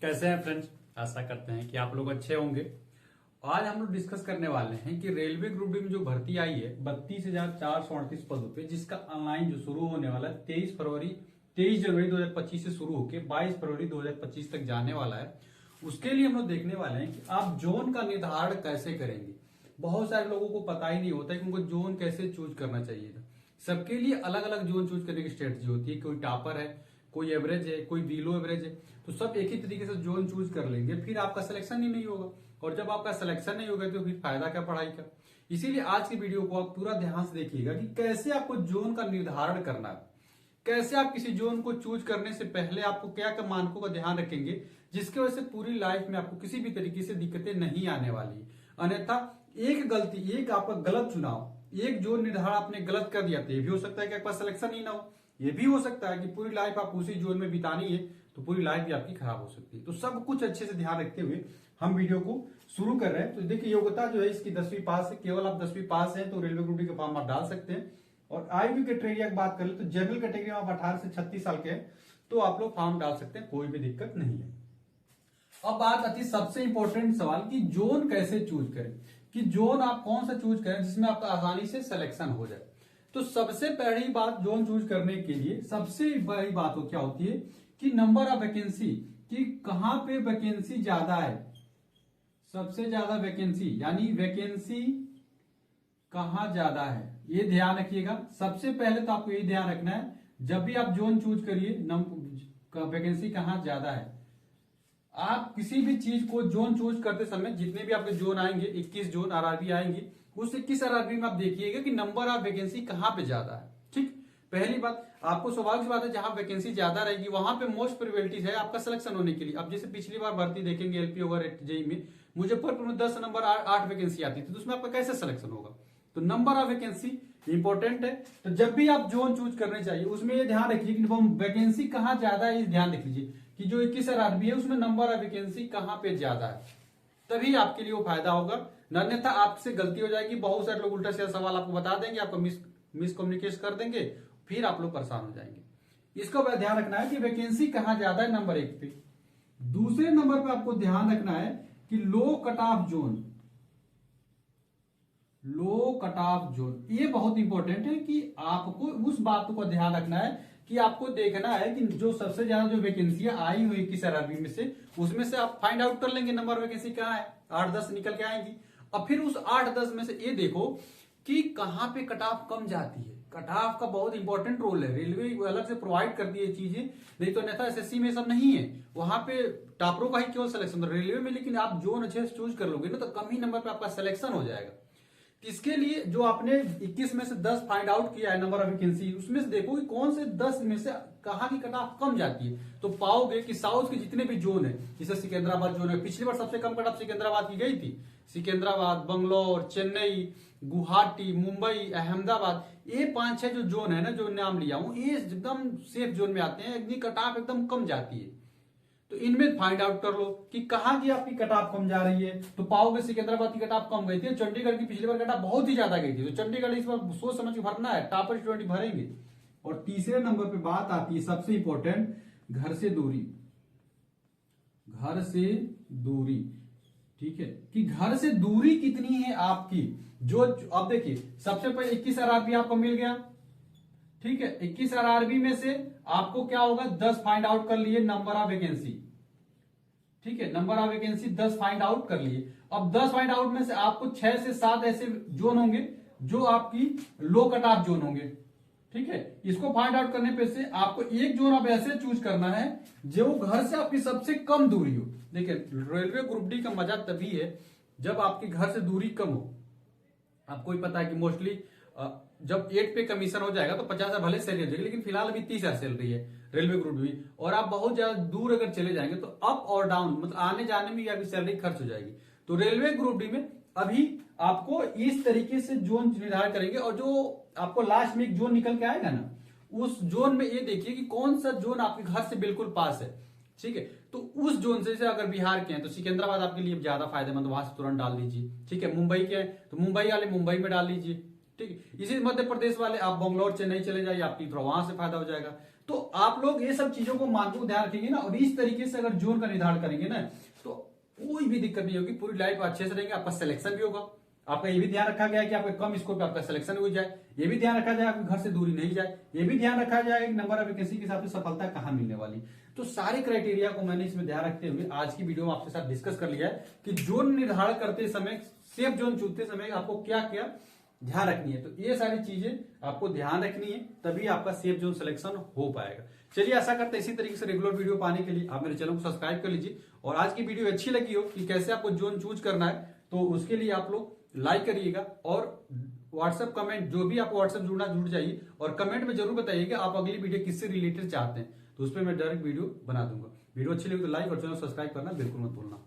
कैसे हैं फ्रेंड्स। आशा करते हैं कि आप लोग अच्छे होंगे। आज हम लोग डिस्कस करने वाले हैं कि रेलवे ग्रुप डी में जो भर्ती आई है 32,438 पदों पे, जिसका ऑनलाइन जो शुरू होने वाला है 23 जनवरी 2025 से शुरू होकर 22 फरवरी 2025 तक जाने वाला है। उसके लिए हम लोग देखने वाले हैं कि आप जोन का निर्धारण कैसे करेंगे। बहुत सारे लोगों को पता ही नहीं होता है कि उनको जोन कैसे चूज करना चाहिए था। सबके लिए अलग अलग जोन चूज करने की स्ट्रेटजी होती है। कोई टॉपर है, कोई एवरेज है, कोई बिलो एवरेज है, तो सब एक ही तरीके से जोन चूज कर लेंगे, फिर आपका सिलेक्शन ही नहीं होगा। और जब आपका सिलेक्शन नहीं होगा तो फिर फायदा क्या पढ़ाई का। इसीलिए आज की वीडियो को आप पूरा ध्यान से देखिएगा कि कैसे आपको जोन का निर्धारण करना है, कैसे आप किसी जोन को चूज करने से पहले आपको क्या क्या मानकों का ध्यान रखेंगे, जिसकी वजह से पूरी लाइफ में आपको किसी भी तरीके से दिक्कतें नहीं आने वाली है। अन्यथा एक गलती, एक आपका गलत चुनाव, एक जोन निर्धारण आपने गलत कर दिया तो ये भी हो सकता है कि आपका सिलेक्शन ही ना हो। ये भी हो सकता है कि पूरी लाइफ आप उसी जोन में बितानी है तो पूरी लाइफ भी आपकी खराब हो सकती है। तो सब कुछ अच्छे से ध्यान रखते हुए हम वीडियो को शुरू कर रहे हैं। तो देखिए, योग्यता जो है इसकी 10वीं पास है। केवल आप 10वीं पास हैं तो रेलवे ग्रुप डी का फॉर्म आप डाल सकते हैं। और आयु कैटेगरी की बात करें तो जनरल कैटेगरी में आप 18 से 36 साल के हैं तो आप लोग फॉर्म डाल सकते हैं, कोई भी दिक्कत नहीं है। अब बात आती है सबसे इंपॉर्टेंट सवाल कि जोन कैसे चूज करें, कि जोन आप कौन सा चूज करें जिसमें आपका आसानी से सिलेक्शन हो जाए। तो सबसे पहली बात जोन चूज करने के लिए सबसे बड़ी बात क्या होती है कि नंबर ऑफ वैकेंसी, कि कहां पे वैकेंसी ज्यादा है। सबसे ज्यादा वैकेंसी यानी वैकेंसी कहां ज्यादा है, ये ध्यान रखिएगा। सबसे पहले तो आपको ये ध्यान रखना है जब भी आप जोन चूज करिए वैकेंसी कहां ज्यादा है। आप किसी भी चीज को जोन चूज करते समय जितने भी आपके जोन आएंगे, 21 जोन आरआरबी आएंगे, उस 21 आरआरबी में आप देखिएगा कि नंबर ऑफ वैकेंसी कहां पे ज्यादा है। ठीक, पहली बात आपको स्वाभाविक बात है, जहां वैकेंसी ज्यादा रहेगी वहां पे मोस्ट प्रोबेबिलिटीज है आपका सिलेक्शन होने के लिए। अब जैसे पिछली बार भर्ती देखेंगे एलपी और जेई में, मुजफ्फरपुर में 10 नंबर 8 वैकेंसी आती थी, तो उसमें आपका कैसे सिलेक्शन होगा। तो नंबर ऑफ वैकेंसी इंपॉर्टेंट है। तो जब भी आप जोन चूज करने चाहिए उसमें ये ध्यान रखिए कि वैकेंसी कहां ज्यादा है, ये ध्यान रख लीजिए कि जो 21 आरआरबी है उसमें नंबर ऑफ वैकेंसी कहां पे ज्यादा है, तभी आपके लिए वो फायदा होगा। अन्यथा आपसे गलती हो जाएगी। बहुत सारे लोग उल्टा सीधा सवाल आपको बता देंगे, आपको मिस कम्युनिकेट कर देंगे, फिर आप लोग परेशान हो जाएंगे। इसको ध्यान रखना है कि वैकेंसी कहां ज्यादा है, नंबर 1 पे। दूसरे नंबर पे आपको ध्यान रखना है कि लो कट ऑफ जोन, लो कट ऑफ जोन, ये बहुत इंपॉर्टेंट है कि आपको उस बात को ध्यान रखना है कि आपको देखना है कि जो सबसे ज्यादा जो वैकेंसियां आई हुई किस आरआरबी में से, उसमें से आप फाइंड आउट कर लेंगे नंबर वैकेंसी कहां है, 8-10 निकल के आएंगी। और फिर उस 8-10 में से ये देखो कि कहां पे कट ऑफ कम जाती है। कट ऑफ का बहुत इंपॉर्टेंट रोल है, रेलवे अलग से प्रोवाइड कर दी है चीजें, नहीं तो अन्यथा एसएससी में सब नहीं है। वहां पे टॉपरों का ही केवल सिलेक्शन रेलवे में, लेकिन आप जोन अच्छे से चूज कर लोगे ना तो कम ही नंबर पे आपका सिलेक्शन हो जाएगा। इसके लिए जो आपने 21 में से 10 फाइंड आउट किया है नंबर ऑफ वैकेंसी, उसमें से देखो कि कौन से 10 में से कहां की कट ऑफ कम जाती है। तो पाओगे कि साउथ के जितने भी जोन है, जैसे सिकंदराबाद जोन है, पिछली बार सबसे कम कट ऑफ सिकंदराबाद की गई थी। सिकंदराबाद, बंगलौर, चेन्नई, गुवाहाटी, मुंबई, अहमदाबाद, ये 5-6 जो जोन है ना, जो नाम लिया हूं, ये एकदम सेफ जोन में आते हैं, इतनी कट ऑफ एकदम कम जाती है। तो इनमें फाइंड आउट कर लो कि कहां की आपकी कट ऑफ कम जा रही है। तो पाओगे सिकंदराबाद की कट ऑफ कम गई थी, चंडीगढ़ की पिछली बार कट ऑफ बहुत ही ज्यादा गई थी, तो चंडीगढ़ इस बार सोच समझ के भरना है, टॉपर स्टूडेंट भरेंगे। और तीसरे नंबर पे बात आती है सबसे इंपॉर्टेंट, घर से दूरी। घर से दूरी, ठीक है, कि घर से दूरी कितनी है आपकी। जो अब देखिए, सबसे पहले 21 आरआरबी आपको मिल गया, ठीक है। 21 आरआरबी में से आपको क्या होगा, 10 फाइंड आउट कर लिए नंबर ऑफ वैकेंसी, ठीक है, number of vacancy 10 find out कर लिए। अब 10 फाइंड आउट में से आपको 6 से 7 ऐसे जोन होंगे जो आपकी लो कट ऑफ जोन होंगे, ठीक है। इसको फाइंड आउट करने पे से आपको एक जोन आप ऐसे चूज करना है जो घर से आपकी सबसे कम दूरी हो। देखिए, रेलवे ग्रुप डी का मजा तभी है जब आपके घर से दूरी कम हो। आपको ही पता है कि मोस्टली जब 8 पे कमीशन हो जाएगा तो 50,000 भले सैलरी हो जाएगी, लेकिन फिलहाल अभी 30,000 सैलरी है रेलवे ग्रुप डी। और आप बहुत ज्यादा दूर अगर चले जाएंगे तो अप और डाउन, मतलब आने जाने में या सैलरी खर्च हो जाएगी। तो रेलवे ग्रुप डी में अभी आपको इस तरीके से जोन निर्धारण करेंगे, और जो आपको लास्ट में एक जोन निकल के आएगा ना, उस जोन में ये देखिए कि कौन सा जोन आपके घर से बिल्कुल पास है, ठीक है। तो उस जोन से अगर बिहार के हैं तो सिकंदराबाद आपके लिए ज्यादा फायदेमंद, वहां से तुरंत डाल दीजिए, ठीक है। मुंबई के हैं तो मुंबई वाले मुंबई में डाल लीजिए, ठीक है। इसी मध्य प्रदेश वाले आप बंगलौर चेन्नई चले जाइए, आपकी थोड़ा वहां से फायदा हो जाएगा। तो आप लोग ये सब चीजों को मानकों ध्यान रखेंगे ना, और इस तरीके से अगर जोन का निर्धारण करेंगे ना तो कोई भी दिक्कत नहीं होगी, पूरी लाइफ अच्छे से रहेंगे, आपका सिलेक्शन भी होगा। आपका ये भी ध्यान रखा गया है कि आपके कम स्कोर पे आपका सिलेक्शन हो जाए, ये भी ध्यान रखा जाए आपके घर से दूरी नहीं जाए, ये भी ध्यान रखा जाए कि नंबर ऑफ वैकेंसी के हिसाब से सफलता कहां मिलने वाली। तो सारे क्राइटेरिया को मैंने इसमें ध्यान रखते हुए आज की वीडियो में आपके साथ डिस्कस कर लिया है कि जोन निर्धारण करते समय, सेफ जोन चुनते समय आपको क्या क्या ध्यान रखनी है। तो ये सारी चीजें आपको ध्यान रखनी है, तभी आपका सेफ जोन सिलेक्शन हो पाएगा। चलिए, आशा करते हैं इसी तरीके से रेगुलर वीडियो पाने के लिए आप मेरे चैनल को सब्सक्राइब कर लीजिए, और आज की वीडियो अच्छी लगी हो कि कैसे आपको जोन चूज करना है तो उसके लिए आप लोग लाइक करिएगा, और व्हाट्सएप कमेंट जो भी आपको व्हाट्सएप जुड़ना जुड़ जाइए, और कमेंट में जरूर बताइएगा आप अगली वीडियो किससे रिलेटेड चाहते हैं, तो उस पर मैं डायरेक्ट वीडियो बना दूंगा। वीडियो अच्छी लगी तो लाइक और चैनल सब्सक्राइब करना बिल्कुल मत भूलना।